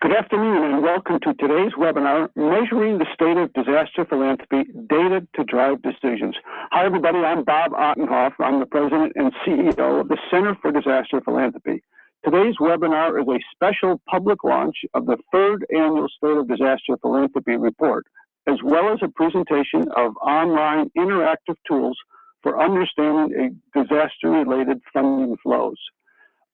Good afternoon and welcome to today's webinar, Measuring the State of Disaster Philanthropy, Data to Drive Decisions. Hi everybody, I'm Bob Ottenhoff. I'm the President and CEO of the Center for Disaster Philanthropy. Today's webinar is a special public launch of the third annual State of Disaster Philanthropy report, as well as a presentation of online interactive tools for understanding disaster-related funding flows.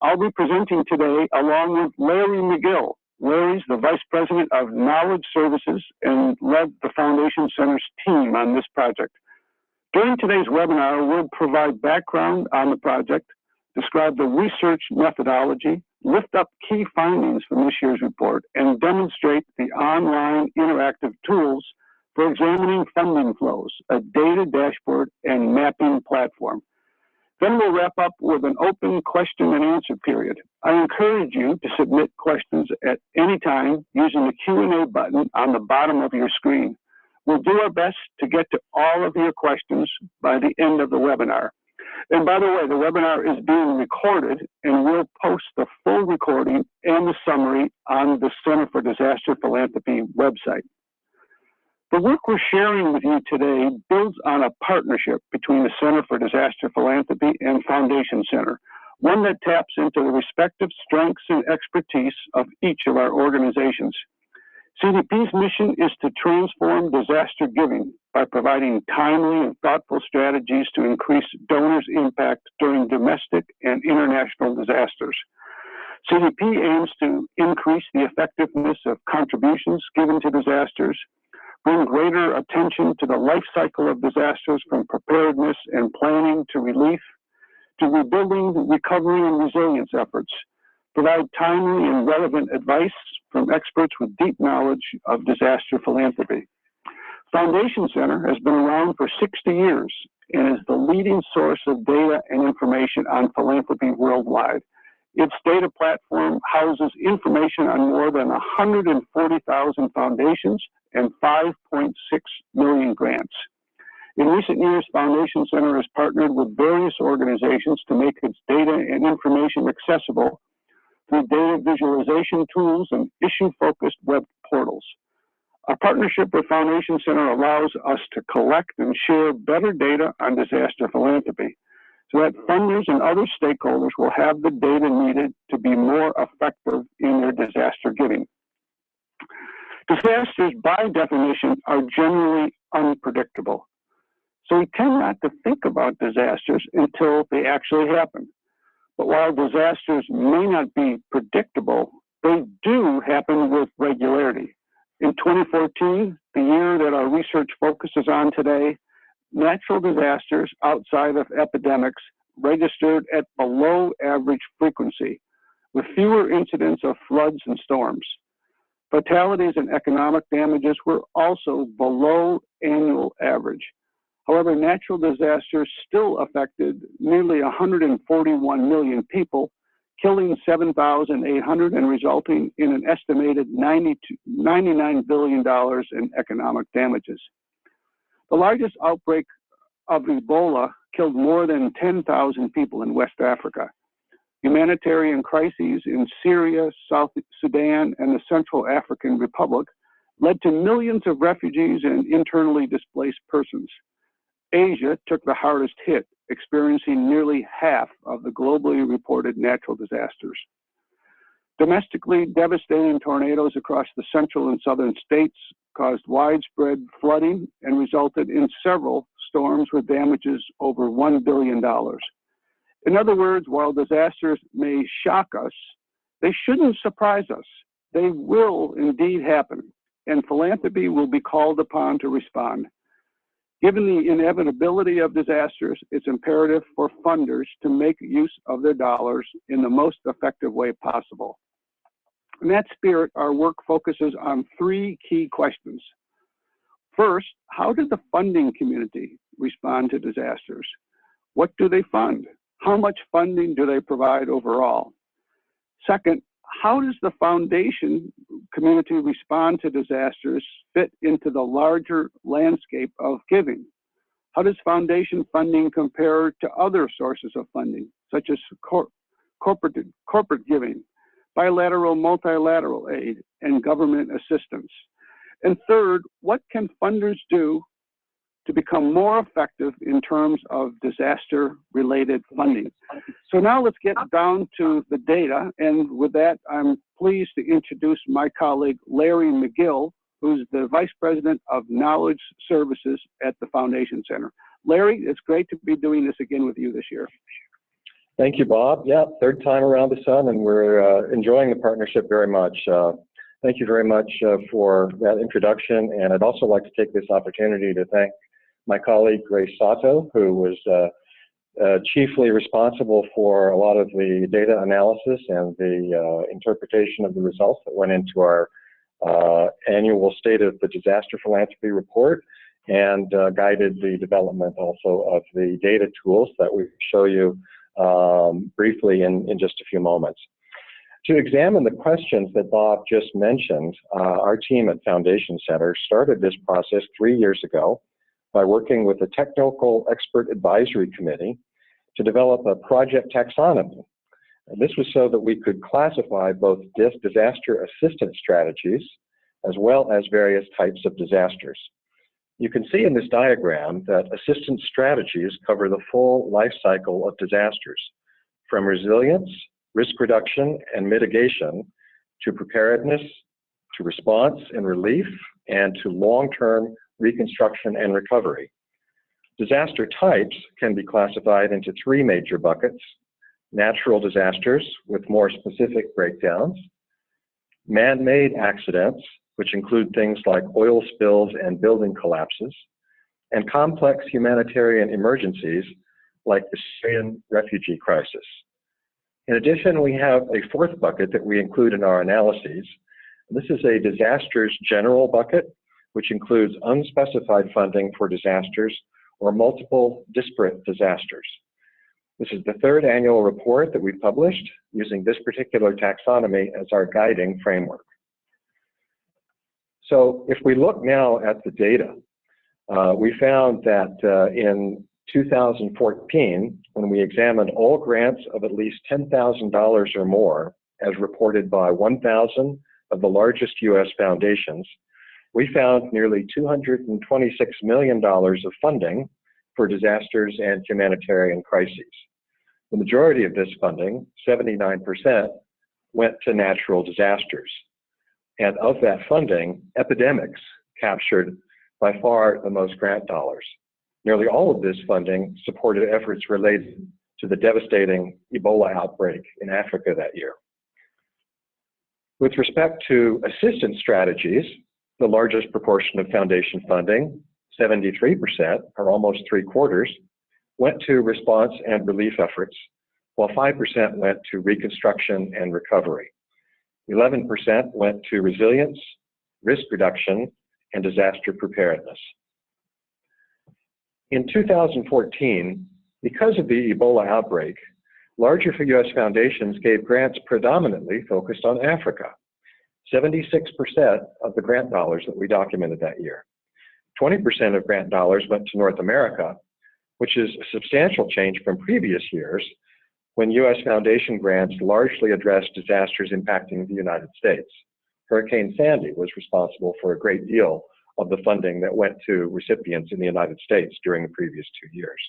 I'll be presenting today along with Larry McGill. Larry's the Vice President of Knowledge Services and led the Foundation Center's team on this project. During today's webinar, we'll provide background on the project, describe the research methodology, lift up key findings from this year's report, and demonstrate the online interactive tools for examining funding flows, a data dashboard, and mapping platform. Then we'll wrap up with an open question and answer period. I encourage you to submit questions at any time using the Q&A button on the bottom of your screen. We'll do our best to get to all of your questions by the end of the webinar. And by the way, the webinar is being recorded, and we'll post the full recording and the summary on the Center for Disaster Philanthropy website. The work we're sharing with you today builds on a partnership between the Center for Disaster Philanthropy and Foundation Center, one that taps into the respective strengths and expertise of each of our organizations. CDP's mission is to transform disaster giving by providing timely and thoughtful strategies to increase donors' impact during domestic and international disasters. CDP aims to increase the effectiveness of contributions given to disasters, bring greater attention to the life cycle of disasters from preparedness and planning to relief, to rebuilding, recovery, and resilience efforts, provide timely and relevant advice from experts with deep knowledge of disaster philanthropy. Foundation Center has been around for 60 years and is the leading source of data and information on philanthropy worldwide. Its data platform houses information on more than 140,000 foundations and 5.6 million grants. In recent years, Foundation Center has partnered with various organizations to make its data and information accessible through data visualization tools and issue-focused web portals. Our partnership with Foundation Center allows us to collect and share better data on disaster philanthropy, so that funders and other stakeholders will have the data needed to be more effective in their disaster giving. Disasters, by definition, are generally unpredictable. So we tend not to think about disasters until they actually happen. But while disasters may not be predictable, they do happen with regularity. In 2014, the year that our research focuses on today, natural disasters outside of epidemics registered at below average frequency, with fewer incidents of floods and storms. Fatalities and economic damages were also below annual average. However, natural disasters still affected nearly 141 million people, killing 7,800 and resulting in an estimated $99 billion in economic damages. The largest outbreak of Ebola killed more than 10,000 people in West Africa. Humanitarian crises in Syria, South Sudan, and the Central African Republic led to millions of refugees and internally displaced persons. Asia took the hardest hit, experiencing nearly half of the globally reported natural disasters. Domestically, devastating tornadoes across the central and southern states caused widespread flooding and resulted in several storms with damages over $1 billion. In other words, while disasters may shock us, they shouldn't surprise us. They will indeed happen, and philanthropy will be called upon to respond. Given the inevitability of disasters, it's imperative for funders to make use of their dollars in the most effective way possible. In that spirit, our work focuses on three key questions. First, how did the funding community respond to disasters? What do they fund? How much funding do they provide overall? Second, how does the foundation community respond to disasters fit into the larger landscape of giving? How does foundation funding compare to other sources of funding, such as corporate giving, bilateral, multilateral aid, and government assistance? And third, what can funders do to become more effective in terms of disaster-related funding? So now let's get down to the data. And with that, I'm pleased to introduce my colleague, Larry McGill, who's the Vice President of Knowledge Services at the Foundation Center. Larry, it's great to be doing this again with you this year. Thank you, Bob. Yeah, third time around the sun, and we're enjoying the partnership very much. Thank you very much for that introduction, and I'd also like to take this opportunity to thank my colleague, Grace Sato, who was chiefly responsible for a lot of the data analysis and the interpretation of the results that went into our annual State of the Disaster Philanthropy report, and guided the development also of the data tools that we show you briefly in just a few moments. To examine the questions that Bob just mentioned, our team at Foundation Center started this process 3 years ago by working with the Technical Expert Advisory Committee to develop a project taxonomy. And this was so that we could classify both disaster assistance strategies as well as various types of disasters. You can see in this diagram that assistance strategies cover the full life cycle of disasters, from resilience, risk reduction, and mitigation, to preparedness, to response and relief, and to long-term reconstruction and recovery. Disaster types can be classified into 3 major buckets: natural disasters with more specific breakdowns, man-made accidents, which include things like oil spills and building collapses, and complex humanitarian emergencies like the Syrian refugee crisis. In addition, we have a 4th bucket that we include in our analyses. This is a disasters general bucket, which includes unspecified funding for disasters or multiple disparate disasters. This is the 3rd annual report that we published using this particular taxonomy as our guiding framework. So if we look now at the data, we found that in 2014, when we examined all grants of at least $10,000 or more, as reported by 1,000 of the largest U.S. foundations, we found nearly $226 million of funding for disasters and humanitarian crises. The majority of this funding, 79%, went to natural disasters. And of that funding, epidemics captured by far the most grant dollars. Nearly all of this funding supported efforts related to the devastating Ebola outbreak in Africa that year. With respect to assistance strategies, the largest proportion of foundation funding, 73%, or almost 3/4, went to response and relief efforts, while 5% went to reconstruction and recovery. 11% went to resilience, risk reduction, and disaster preparedness. In 2014, because of the Ebola outbreak, larger U.S. foundations gave grants predominantly focused on Africa. 76% of the grant dollars that we documented that year. 20% of grant dollars went to North America, which is a substantial change from previous years when U.S. foundation grants largely addressed disasters impacting the United States. Hurricane Sandy was responsible for a great deal of the funding that went to recipients in the United States during the previous 2 years.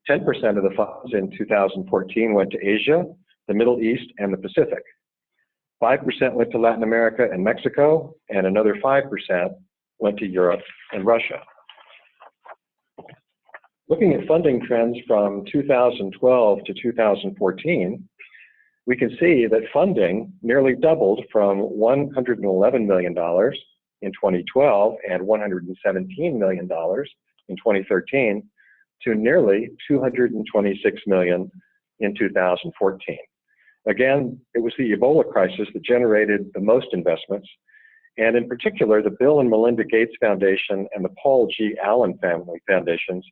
10% of the funds in 2014 went to Asia, the Middle East, and the Pacific. 5% went to Latin America and Mexico, and another 5% went to Europe and Russia. Looking at funding trends from 2012 to 2014, we can see that funding nearly doubled from $111 million in 2012 and $117 million in 2013 to nearly $226 million in 2014. Again, it was the Ebola crisis that generated the most investments, and in particular, the Bill and Melinda Gates Foundation and the Paul G. Allen Family Foundations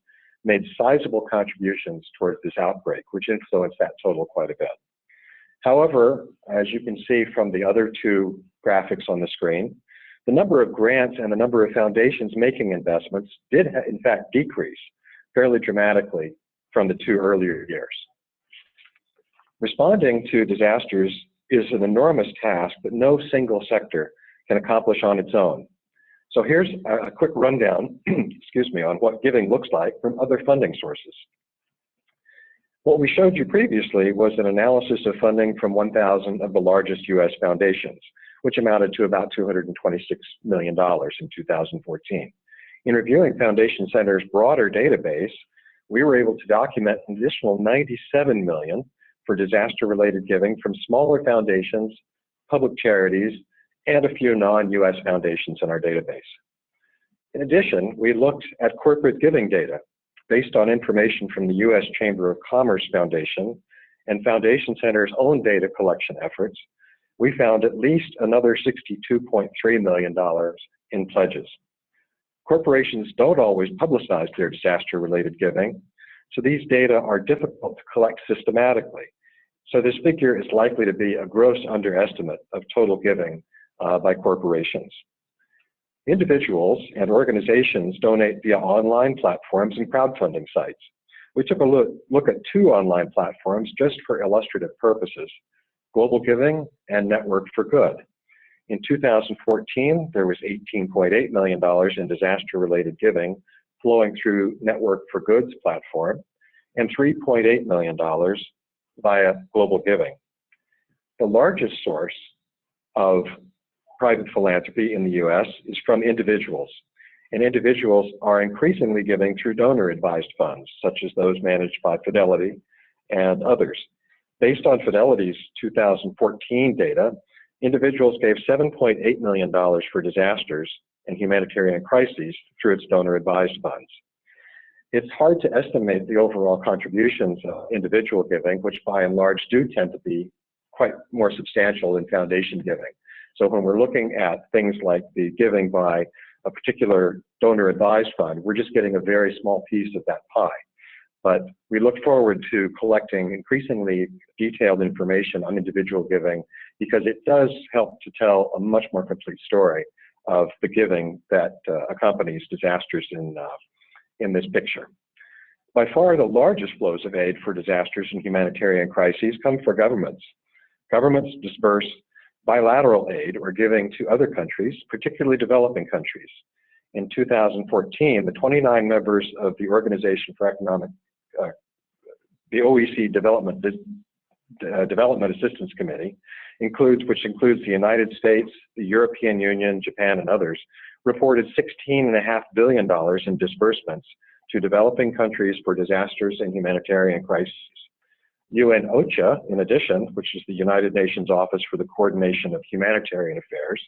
made sizable contributions towards this outbreak, which influenced that total quite a bit. However, as you can see from the other 2 graphics on the screen, the number of grants and the number of foundations making investments did in fact decrease fairly dramatically from the 2 earlier years. Responding to disasters is an enormous task that no single sector can accomplish on its own. So here's a quick rundown, excuse me, on what giving looks like from other funding sources. What we showed you previously was an analysis of funding from 1,000 of the largest US foundations, which amounted to about $226 million in 2014. In reviewing Foundation Center's broader database, we were able to document an additional $97 million for disaster-related giving from smaller foundations, public charities, and a few non-US foundations in our database. In addition, we looked at corporate giving data based on information from the US Chamber of Commerce Foundation and Foundation Center's own data collection efforts. We found at least another $62.3 million in pledges. Corporations don't always publicize their disaster-related giving, so these data are difficult to collect systematically. So this figure is likely to be a gross underestimate of total giving by corporations. Individuals and organizations donate via online platforms and crowdfunding sites. We took a look at two online platforms just for illustrative purposes: Global Giving and Network for Good. In 2014, there was $18.8 million in disaster-related giving flowing through Network for Good's platform, and $3.8 million via Global Giving. The largest source of private philanthropy in the US is from individuals, and individuals are increasingly giving through donor-advised funds, such as those managed by Fidelity and others. Based on Fidelity's 2014 data, individuals gave $7.8 million for disasters and humanitarian crises through its donor-advised funds. It's hard to estimate the overall contributions of individual giving, which by and large do tend to be quite more substantial than foundation giving. So when we're looking at things like the giving by a particular donor-advised fund, we're just getting a very small piece of that pie. But we look forward to collecting increasingly detailed information on individual giving, because it does help to tell a much more complete story of the giving that accompanies disasters in this picture. By far, the largest flows of aid for disasters and humanitarian crises come from governments. Governments disperse bilateral aid or giving to other countries, particularly developing countries. In 2014, the 29 members of the Organization for Economic, the OECD Development Assistance Committee, which includes the United States, the European Union, Japan, and others, reported $16.5 billion in disbursements to developing countries for disasters and humanitarian crises. UN OCHA, in addition, which is the United Nations Office for the Coordination of Humanitarian Affairs,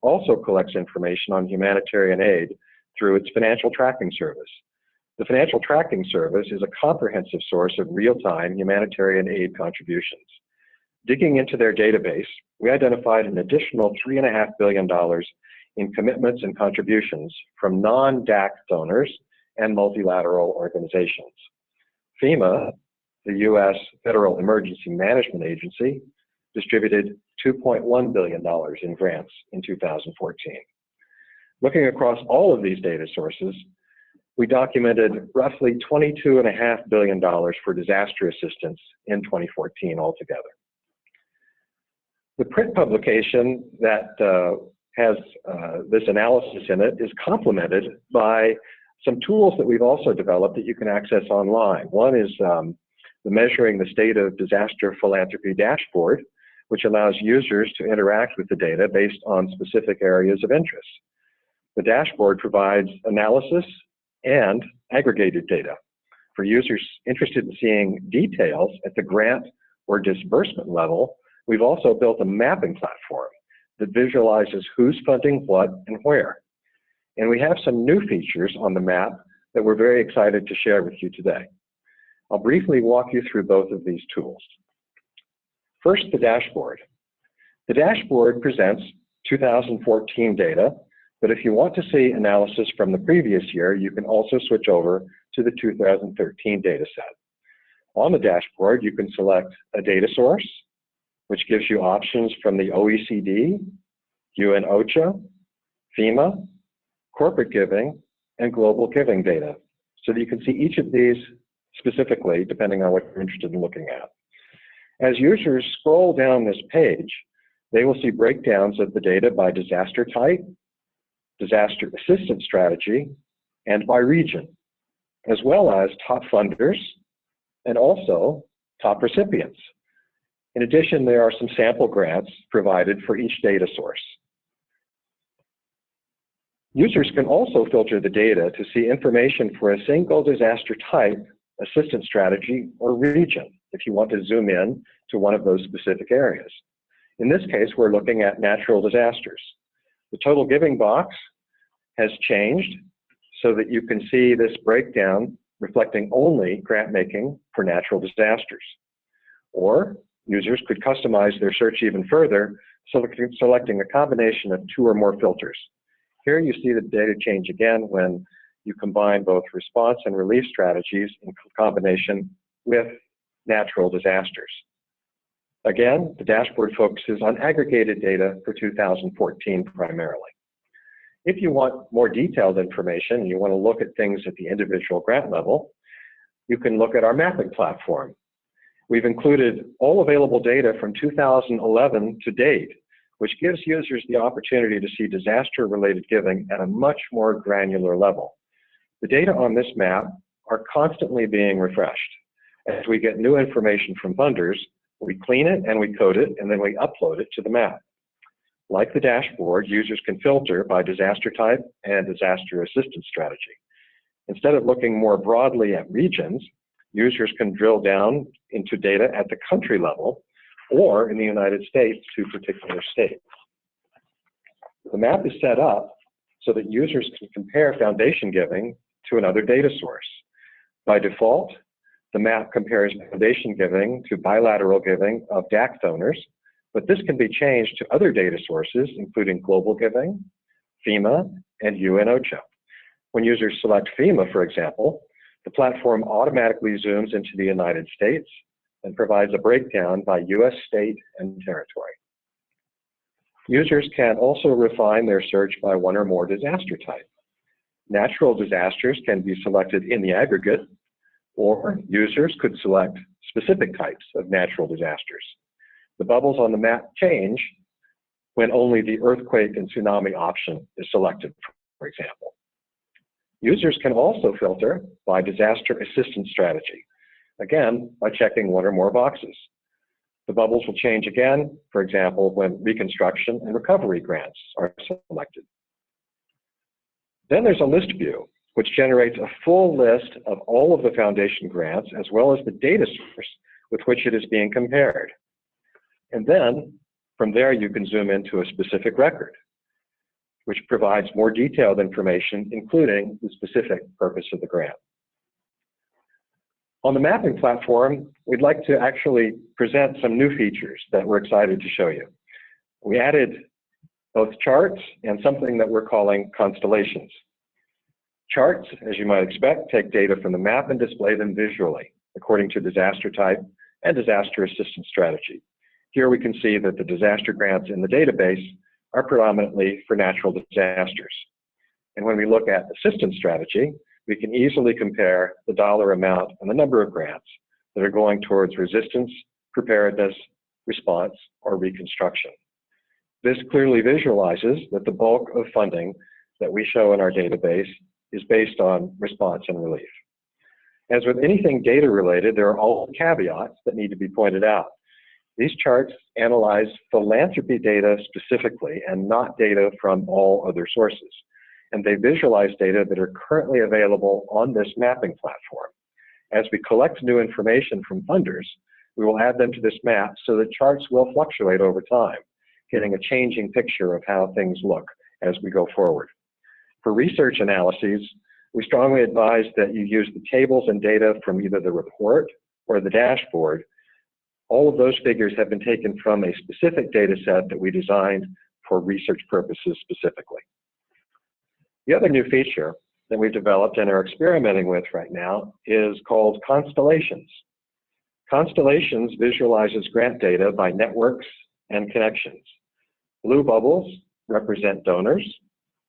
also collects information on humanitarian aid through its Financial Tracking Service. The Financial Tracking Service is a comprehensive source of real-time humanitarian aid contributions. Digging into their database, we identified an additional $3.5 billion in commitments and contributions from non-DAC donors and multilateral organizations. FEMA, the US Federal Emergency Management Agency, distributed $2.1 billion in grants in 2014. Looking across all of these data sources, we documented roughly $22.5 billion for disaster assistance in 2014 altogether. The print publication that has this analysis in it is complemented by some tools that we've also developed that you can access online. One is the Measuring the State of Disaster Philanthropy dashboard, which allows users to interact with the data based on specific areas of interest. The dashboard provides analysis and aggregated data. For users interested in seeing details at the grant or disbursement level, we've also built a mapping platform that visualizes who's funding what and where. And we have some new features on the map that we're very excited to share with you today. I'll briefly walk you through both of these tools. First, the dashboard. The dashboard presents 2014 data, but if you want to see analysis from the previous year, you can also switch over to the 2013 data set. On the dashboard, you can select a data source, which gives you options from the OECD, UN OCHA, FEMA, corporate giving, and global giving data, so that you can see each of these specifically, depending on what you're interested in looking at. As users scroll down this page, they will see breakdowns of the data by disaster type, disaster assistance strategy, and by region, as well as top funders and also top recipients. In addition, there are some sample grants provided for each data source. Users can also filter the data to see information for a single disaster type, assistance strategy, or region, if you want to zoom in to one of those specific areas. In this case, we're looking at natural disasters. The total giving box has changed so that you can see this breakdown reflecting only grant making for natural disasters. Or users could customize their search even further, selecting a combination of 2 or more filters. Here you see the data change again when you combine both response and relief strategies in combination with natural disasters. Again, the dashboard focuses on aggregated data for 2014 primarily. If you want more detailed information and you want to look at things at the individual grant level, you can look at our mapping platform. We've included all available data from 2011 to date, which gives users the opportunity to see disaster-related giving at a much more granular level. The data on this map are constantly being refreshed. As we get new information from funders, we clean it and we code it, and then we upload it to the map. Like the dashboard, users can filter by disaster type and disaster assistance strategy. Instead of looking more broadly at regions, users can drill down into data at the country level or in the United States to particular states. The map is set up so that users can compare foundation giving to another data source. By default, the map compares foundation giving to bilateral giving of DAC donors, but this can be changed to other data sources, including global giving, FEMA, and UN OCHA. When users select FEMA, for example, the platform automatically zooms into the United States and provides a breakdown by US state and territory. Users can also refine their search by 1 or more disaster type. Natural disasters can be selected in the aggregate, or users could select specific types of natural disasters. The bubbles on the map change when only the earthquake and tsunami option is selected, for example. Users can also filter by disaster assistance strategy, again, by checking 1 or more boxes. The bubbles will change again, for example, when reconstruction and recovery grants are selected. Then there's a list view, which generates a full list of all of the foundation grants, as well as the data source with which it is being compared. And then, from there, you can zoom into a specific record, which provides more detailed information, including the specific purpose of the grant. On the mapping platform, we'd like to actually present some new features that we're excited to show you. We added both charts and something that we're calling constellations. Charts, as you might expect, take data from the map and display them visually, according to disaster type and disaster assistance strategy. Here we can see that the disaster grants in the database are predominantly for natural disasters. And when we look at assistance strategy, we can easily compare the dollar amount and the number of grants that are going towards resistance, preparedness, response, or reconstruction. This clearly visualizes that the bulk of funding that we show in our database is based on response and relief. As with anything data related, there are all caveats that need to be pointed out. These charts analyze philanthropy data specifically and not data from all other sources. And they visualize data that are currently available on this mapping platform. As we collect new information from funders, we will add them to this map so that charts will fluctuate over time, getting a changing picture of how things look as we go forward. For research analyses, we strongly advise that you use the tables and data from either the report or the dashboard. All of those figures have been taken from a specific data set that we designed for research purposes specifically. The other new feature that we've developed and are experimenting with right now is called constellations. Constellations visualizes grant data by networks and connections. Blue bubbles represent donors,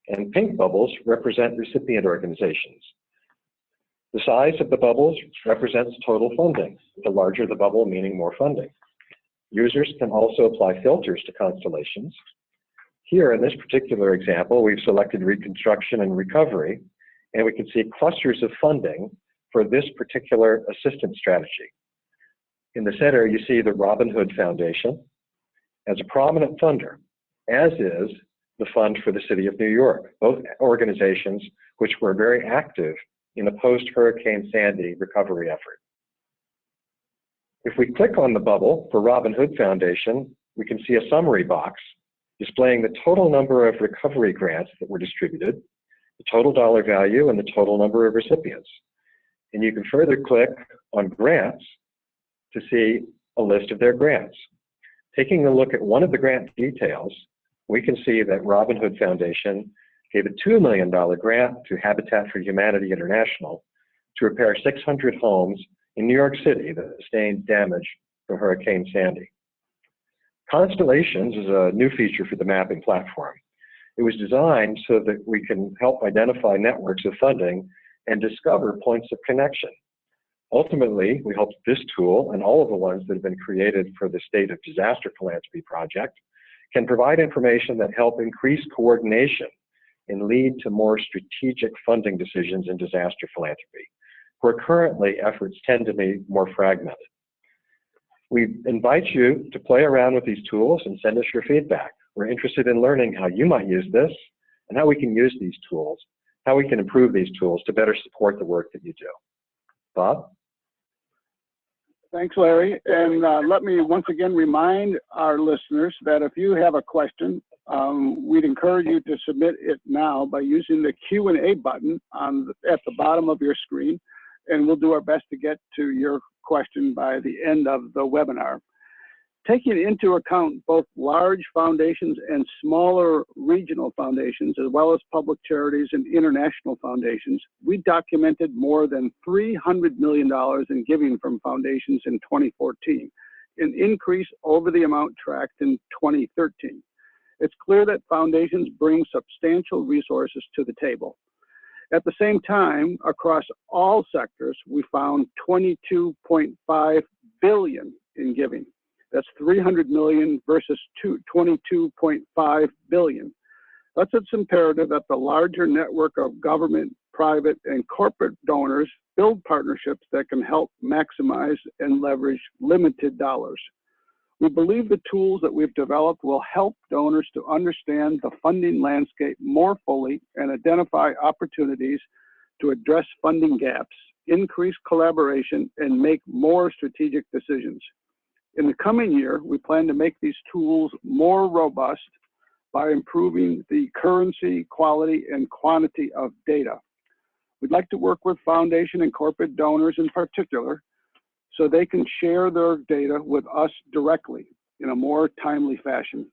and pink bubbles represent recipient organizations. The size of the bubbles represents total funding, the larger the bubble meaning more funding. Users can also apply filters to constellations. Here in this particular example, we've selected reconstruction and recovery, and we can see clusters of funding for this particular assistance strategy. In the center, you see the Robin Hood Foundation as a prominent funder, as is the Fund for the City of New York, both organizations which were very active in the post-Hurricane Sandy recovery effort. If we click on the bubble for Robin Hood Foundation, we can see a summary box displaying the total number of recovery grants that were distributed, the total dollar value, and the total number of recipients. And you can further click on grants to see a list of their grants. Taking a look at one of the grant details, we can see that Robin Hood Foundation gave a $2 million grant to Habitat for Humanity International to repair 600 homes in New York City that sustained damage from Hurricane Sandy. Constellations is a new feature for the mapping platform. It was designed so that we can help identify networks of funding and discover points of connection. Ultimately, we hope this tool and all of the ones that have been created for the State of Disaster Philanthropy project can provide information that help increase coordination and lead to more strategic funding decisions in disaster philanthropy, where currently efforts tend to be more fragmented. We invite you to play around with these tools and send us your feedback. We're interested in learning how you might use this and how we can use these tools, how we can improve these tools to better support the work that you do. Bob? Thanks, Larry. And let me once again remind our listeners that if you have a question, we'd encourage you to submit it now by using the Q&A button at the bottom of your screen, and we'll do our best to get to your question by the end of the webinar. Taking into account both large foundations and smaller regional foundations, as well as public charities and international foundations, we documented more than $300 million in giving from foundations in 2014, an increase over the amount tracked in 2013. It's clear that foundations bring substantial resources to the table. At the same time, across all sectors, we found $22.5 billion in giving. That's 300 million versus 22.5 billion. Thus, it's imperative that the larger network of government, private, and corporate donors build partnerships that can help maximize and leverage limited dollars. We believe the tools that we've developed will help donors to understand the funding landscape more fully and identify opportunities to address funding gaps, increase collaboration, and make more strategic decisions. In the coming year, we plan to make these tools more robust by improving the currency, quality, and quantity of data. We'd like to work with foundation and corporate donors in particular so they can share their data with us directly in a more timely fashion.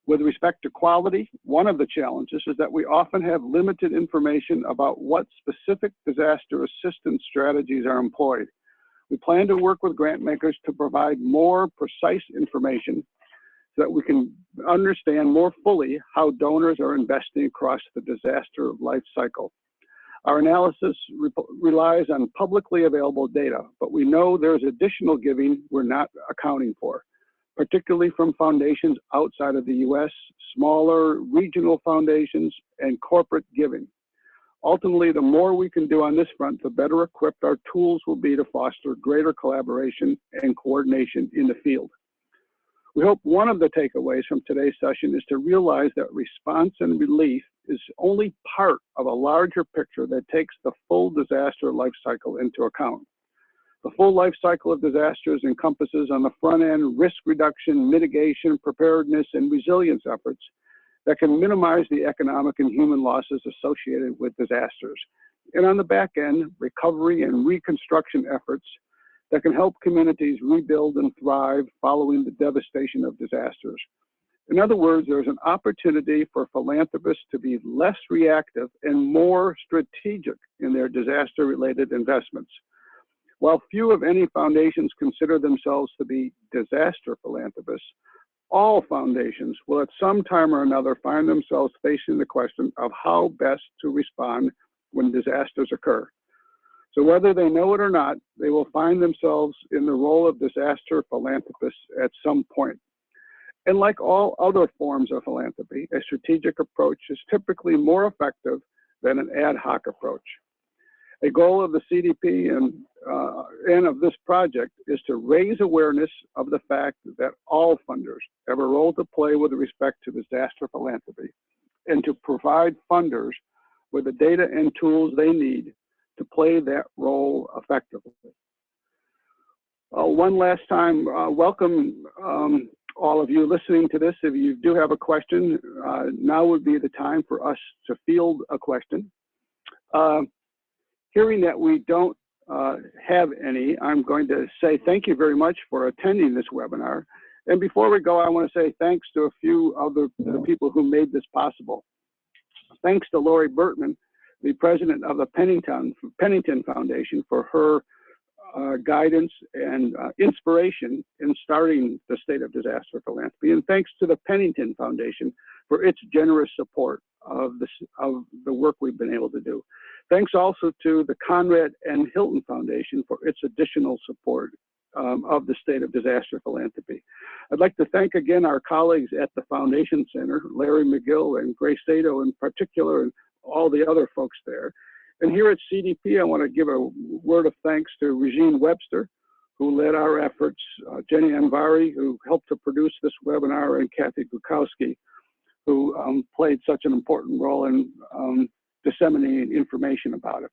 With respect to quality, one of the challenges is that we often have limited information about what specific disaster assistance strategies are employed. We plan to work with grant makers to provide more precise information so that we can understand more fully how donors are investing across the disaster life cycle. Our analysis relies on publicly available data, but we know there's additional giving we're not accounting for, particularly from foundations outside of the US, smaller regional foundations, and corporate giving. Ultimately, the more we can do on this front, the better equipped our tools will be to foster greater collaboration and coordination in the field. We hope one of the takeaways from today's session is to realize that response and relief is only part of a larger picture that takes the full disaster life cycle into account. The full life cycle of disasters encompasses on the front end risk reduction, mitigation, preparedness, and resilience efforts that can minimize the economic and human losses associated with disasters. And on the back end, recovery and reconstruction efforts that can help communities rebuild and thrive following the devastation of disasters. In other words, there's an opportunity for philanthropists to be less reactive and more strategic in their disaster-related investments. While few, if any, foundations consider themselves to be disaster philanthropists, all foundations will at some time or another find themselves facing the question of how best to respond when disasters occur. So whether they know it or not, they will find themselves in the role of disaster philanthropists at some point. And like all other forms of philanthropy, a strategic approach is typically more effective than an ad hoc approach. A goal of the CDP and of this project is to raise awareness of the fact that all funders have a role to play with respect to disaster philanthropy, and to provide funders with the data and tools they need to play that role effectively. One last time, welcome all of you listening to this. If you do have a question, now would be the time for us to field a question. Hearing that we don't have any, I'm going to say thank you very much for attending this webinar. And before we go, I want to say thanks to a few of the people who made this possible. Thanks to Lori Bertman, the president of the Pennington Foundation, for her guidance and inspiration in starting the State of Disaster Philanthropy. And thanks to the Pennington Foundation for its generous support of the work we've been able to do. Thanks also to the Conrad and Hilton Foundation for its additional support of the State of Disaster Philanthropy. I'd like to thank again our colleagues at the Foundation Center, Larry McGill and Grace Sato in particular, and all the other folks there. And here at CDP, I want to give a word of thanks to Regine Webster, who led our efforts, Jenny Anvari, who helped to produce this webinar, and Kathy Bukowski, who played such an important role in disseminating information about it.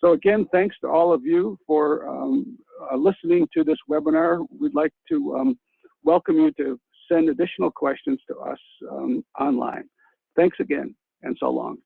So again, thanks to all of you for listening to this webinar. We'd like to welcome you to send additional questions to us online. Thanks again, and so long.